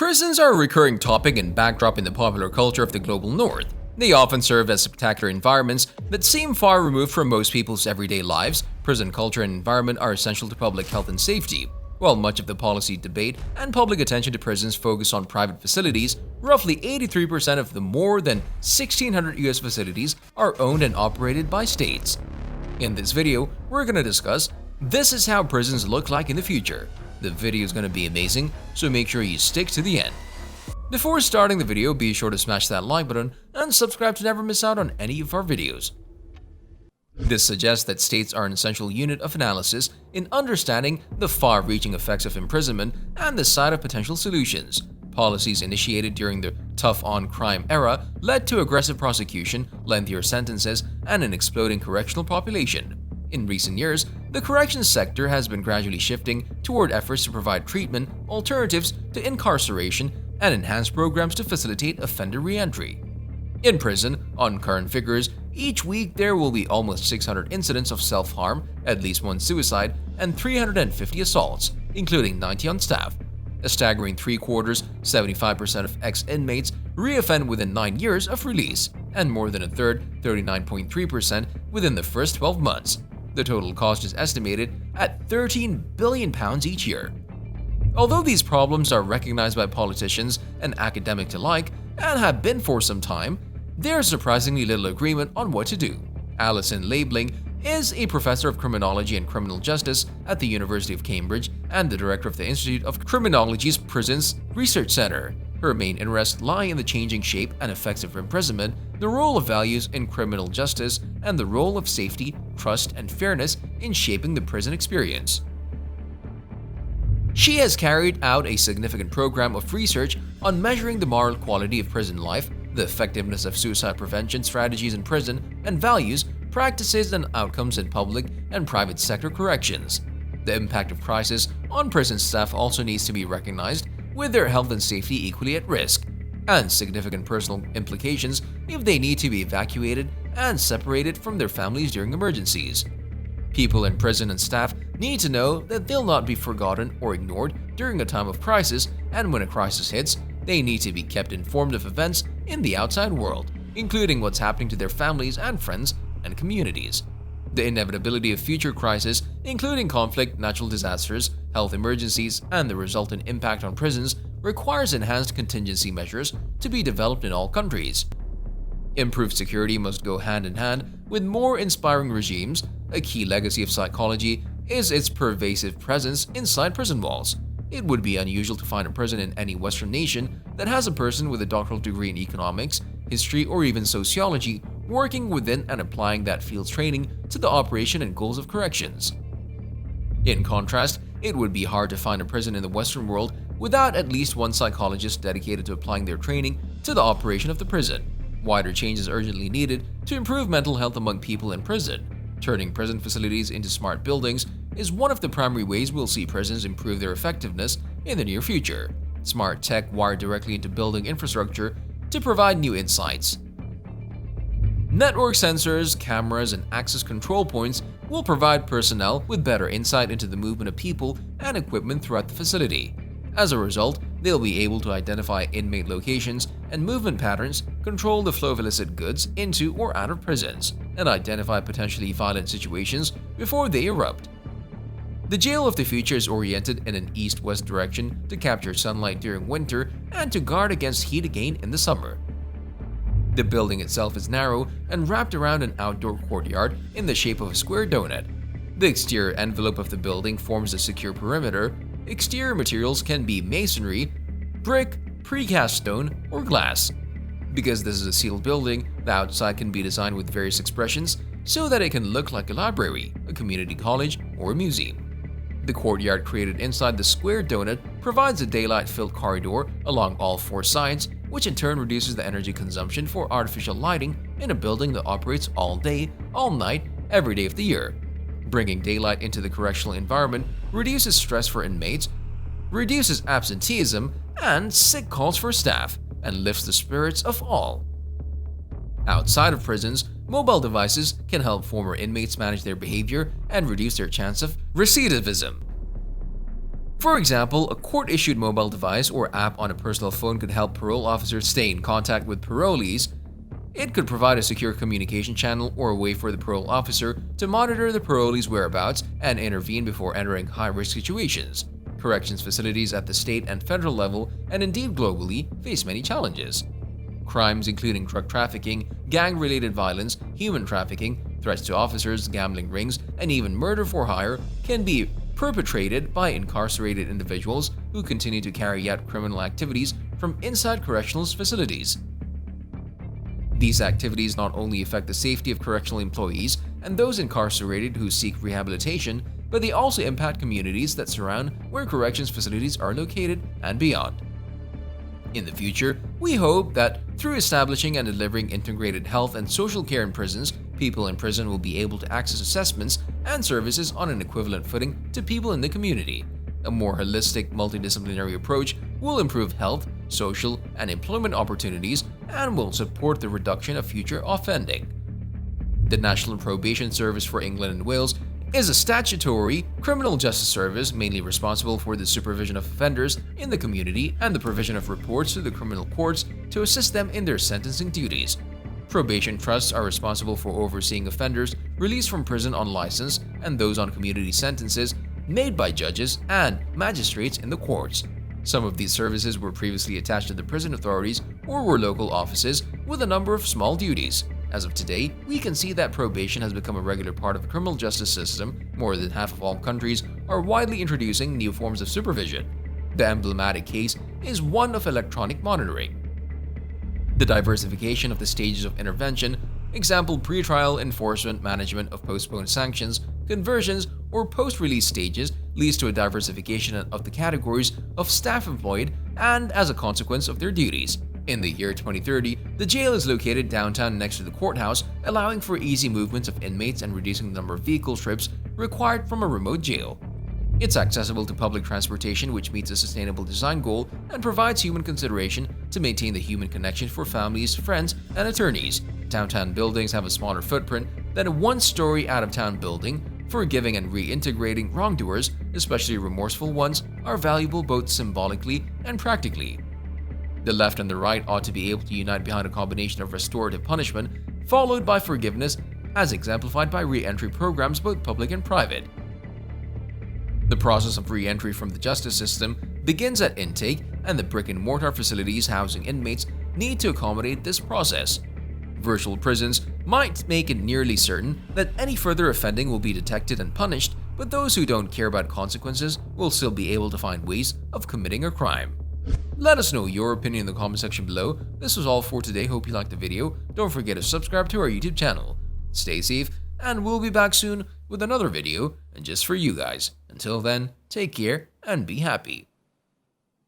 Prisons are a recurring topic and backdrop in the popular culture of the global north. They often serve as spectacular environments that seem far removed from most people's everyday lives. Prison culture and environment are essential to public health and safety. While much of the policy debate and public attention to prisons focus on private facilities, roughly 83% of the more than 1,600 US facilities are owned and operated by states. In this video, we're going to discuss this is how prisons look like in the future. The video is going to be amazing, so make sure you stick to the end. Before starting the video, be sure to smash that like button and subscribe to never miss out on any of our videos. This suggests that states are an essential unit of analysis in understanding the far-reaching effects of imprisonment and the side of potential solutions. Policies initiated during the tough-on-crime era led to aggressive prosecution, lengthier sentences, and an exploding correctional population. In recent years, the corrections sector has been gradually shifting toward efforts to provide treatment, alternatives to incarceration, and enhanced programs to facilitate offender re-entry. In prison, on current figures, each week there will be almost 600 incidents of self-harm, at least one suicide, and 350 assaults, including 90 on staff. A staggering 3/4, 75% of ex-inmates re-offend within 9 years of release, and more than a third, 39.3%, within the first 12 months. The total cost is estimated at £13 billion each year. Although these problems are recognized by politicians and academics alike and have been for some time, there's surprisingly little agreement on what to do. Alison Labeling is a professor of criminology and criminal justice at the University of Cambridge and the director of the Institute of Criminology's Prisons Research Center. Her main interests lie in the changing shape and effects of imprisonment, the role of values in criminal justice, and the role of safety, trust, and fairness in shaping the prison experience. She has carried out a significant program of research on measuring the moral quality of prison life, the effectiveness of suicide prevention strategies in prison, and values, practices, and outcomes in public and private sector corrections. The impact of crisis on prison staff also needs to be recognized, with their health and safety equally at risk, and significant personal implications if they need to be evacuated and separated from their families during emergencies. People in prison and staff need to know that they'll not be forgotten or ignored during a time of crisis, and when a crisis hits, they need to be kept informed of events in the outside world, including what's happening to their families and friends and communities. The inevitability of future crises, including conflict, natural disasters, health emergencies, and the resultant impact on prisons, requires enhanced contingency measures to be developed in all countries. Improved security must go hand in hand with more inspiring regimes. A key legacy of psychology is its pervasive presence inside prison walls. It would be unusual to find a prison in any Western nation that has a person with a doctoral degree in economics, history, or even sociology working within and applying that field's training to the operation and goals of corrections. In contrast, it would be hard to find a prison in the Western world without at least one psychologist dedicated to applying their training to the operation of the prison. Wider change is urgently needed to improve mental health among people in prison. Turning prison facilities into smart buildings is one of the primary ways we'll see prisons improve their effectiveness in the near future. Smart tech wired directly into building infrastructure to provide new insights. Network sensors, cameras, and access control points will provide personnel with better insight into the movement of people and equipment throughout the facility. As a result, they'll be able to identify inmate locations and movement patterns, control the flow of illicit goods into or out of prisons, and identify potentially violent situations before they erupt. The jail of the future is oriented in an east-west direction to capture sunlight during winter and to guard against heat again in the summer. The building itself is narrow and wrapped around an outdoor courtyard in the shape of a square donut. The exterior envelope of the building forms a secure perimeter. Exterior materials can be masonry, brick, precast stone, or glass. Because this is a sealed building, the outside can be designed with various expressions so that it can look like a library, a community college, or a museum. The courtyard created inside the square donut provides a daylight-filled corridor along all 4 sides, which in turn reduces the energy consumption for artificial lighting in a building that operates all day, all night, every day of the year. Bringing daylight into the correctional environment reduces stress for inmates, reduces absenteeism and sick calls for staff, and lifts the spirits of all. Outside of prisons, mobile devices can help former inmates manage their behavior and reduce their chance of recidivism. For example, a court-issued mobile device or app on a personal phone could help parole officers stay in contact with parolees. It could provide a secure communication channel or a way for the parole officer to monitor the parolee's whereabouts and intervene before entering high-risk situations. Corrections facilities at the state and federal level, and indeed globally, face many challenges. Crimes including drug trafficking, gang-related violence, human trafficking, threats to officers, gambling rings, and even murder for hire can be perpetrated by incarcerated individuals who continue to carry out criminal activities from inside correctional facilities. These activities not only affect the safety of correctional employees and those incarcerated who seek rehabilitation, but they also impact communities that surround where corrections facilities are located and beyond. In the future, we hope that through establishing and delivering integrated health and social care in prisons, people in prison will be able to access assessments and services on an equivalent footing to people in the community. A more holistic, multidisciplinary approach will improve health, social, and employment opportunities and will support the reduction of future offending. The National Probation Service for England and Wales is a statutory criminal justice service mainly responsible for the supervision of offenders in the community and the provision of reports to the criminal courts to assist them in their sentencing duties. Probation trusts are responsible for overseeing offenders released from prison on license and those on community sentences made by judges and magistrates in the courts. Some of these services were previously attached to the prison authorities or were local offices with a number of small duties. As of today, we can see that probation has become a regular part of the criminal justice system. More than half of all countries are widely introducing new forms of supervision. The emblematic case is one of electronic monitoring. The diversification of the stages of intervention, example pretrial enforcement, management of postponed sanctions, conversions, or post-release stages, leads to a diversification of the categories of staff employed and as a consequence of their duties. In the year 2030, the jail is located downtown next to the courthouse, allowing for easy movements of inmates and reducing the number of vehicle trips required from a remote jail. It's accessible to public transportation, which meets a sustainable design goal and provides human consideration to maintain the human connection for families, friends, and attorneys. Downtown buildings have a smaller footprint than a one-story out-of-town building. Forgiving and reintegrating wrongdoers, especially remorseful ones, are valuable both symbolically and practically. The left and the right ought to be able to unite behind a combination of restorative punishment, followed by forgiveness, as exemplified by re-entry programs both public and private. The process of re-entry from the justice system begins at intake, and the brick-and-mortar facilities housing inmates need to accommodate this process. Virtual prisons might make it nearly certain that any further offending will be detected and punished, but those who don't care about consequences will still be able to find ways of committing a crime. Let us know your opinion in the comment section below. This was all for today. Hope you liked the video. Don't forget to subscribe to our YouTube channel. Stay safe, and we'll be back soon with another video and just for you guys. Until then, take care and be happy.